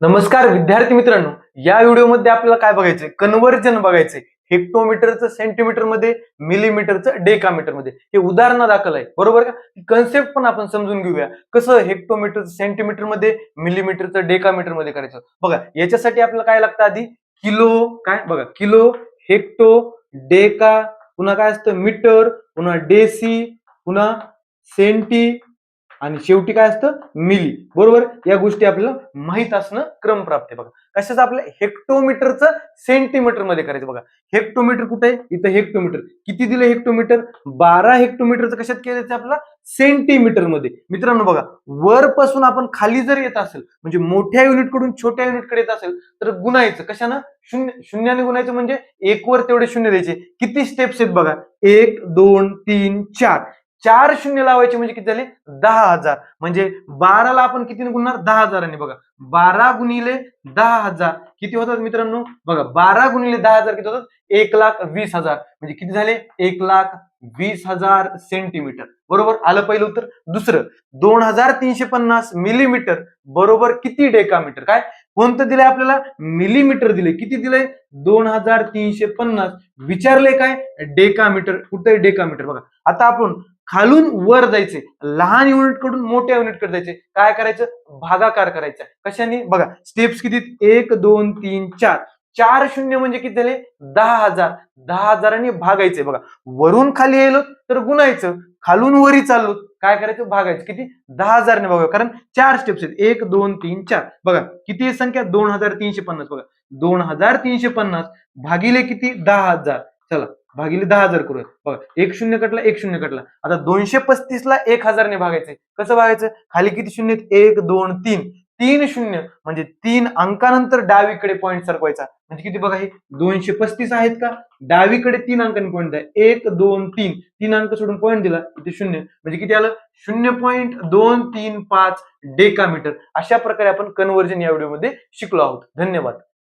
नमस्कार विद्यार्थी मित्रांनो, या व्हिडिओमध्ये आपल्याला काय बघायचंय? कन्व्हर्जन बघायचंय. हेक्टोमीटरचं सेंटीमीटर मध्ये, मिलीमीटरचं डेकामीटर मध्ये. हे उदाहरण दाखल आहे, बरोबर का? कन्सेप्ट पण आपण समजून घेऊया. कसं हेक्टोमीटरचं सेंटीमीटर मध्ये, मिलीमीटरचं डेकामीटर मध्ये करायचं. बघा, याच्यासाठी आपल्याला काय लागतं आधी? किलो, काय बघा, किलो, हेक्टो, डेका, पुन्हा काय असतं? मीटर, पुन्हा डेसी, पुन्हा सेंटी, आणि शेवटी काय असतं? मिली. बरोबर, या गोष्टी आपल्याला माहित असणं क्रमप्राप्त आहे. बघा, कशाचं? आपलं हेक्टोमीटरचं सेंटीमीटर मध्ये करायचं. बघा, हेक्टोमीटर कुठे आहे? इथं हेक्टोमीटर. किती दिलं हेक्टोमीटर? 12 हेक्टोमीटरचं कशात केलं? आपल्याला सेंटीमीटर मध्ये. मित्रांनो बघा, वरपासून आपण खाली जर येत असेल, म्हणजे मोठ्या युनिट कडून छोट्या युनिट कडे येत असेल, तर गुणायचं कशानं? शून्याने गुणायचं. म्हणजे एक वर तेवढे शून्य द्यायचे. किती स्टेप्स आहेत बघा? 1 2 3 4. 4 शून्य लावायचे म्हणजे किती झाले? 10,000. म्हणजे 12ला आपण कितीने गुणणार? 10,000. बघा, 12 गुणिले 10,000 किती होतात मित्रांनो? बघा, 12 गुणिले 10,000 किती होतात? 1,20,000. म्हणजे किती झाले? 1,20,000 सेंटीमीटर. बरोबर, आलं पहिलं उत्तर. दुसरं, 2,350 मिलीमीटर बरोबर किती डेकामीटर? काय कोणतं दिलंय आपल्याला? मिलीमीटर दिले. किती दिलंय? 2,350. विचारले काय? डेकामीटर. कुठे डेकामीटर? बघा, आता आपण खालून वर जायचे, लहान युनिट कडून मोठ्या युनिट कडे जायचे. काय करायचं? भागाकार करायचा. कशाने? बघा, स्टेप्स किती? 1 2 3 4. 4 शून्य म्हणजे किती झाले? 10,000. 10,000 भागायचे. बघा, वरून खाली येलो तर गुणायचं, खालून वरी चाललो काय करायचं? भागायचं. किती? 10,000 बघा, कारण 4 स्टेप्स आहेत. 1 2 3 4. बघा, किती आहे संख्या? 2,350. बघा, 2,350 भागिले किती? 10,000. चला, भागिले 10,000 करूया. बघा, एक शून्य कटला, एक शून्य कटला. आता 235 ला 1,000 भागायचंय. कसं भागायचं? खाली किती शून्य? 1 2 3. 3 शून्य म्हणजे 3 अंकानंतर डावीकडे पॉईंट सरकवायचा. म्हणजे किती? बघा, हे 235 आहेत का? डावीकडे 3 अंकांनी पॉईंट द्या. 1 2 3. 3 अंक सोडून पॉईंट दिला, इथे शून्य. म्हणजे किती आलं? 0.235 डेकामीटर. अशा प्रकारे आपण कन्व्हर्जन या व्हिडिओमध्ये शिकलो आहोत. धन्यवाद.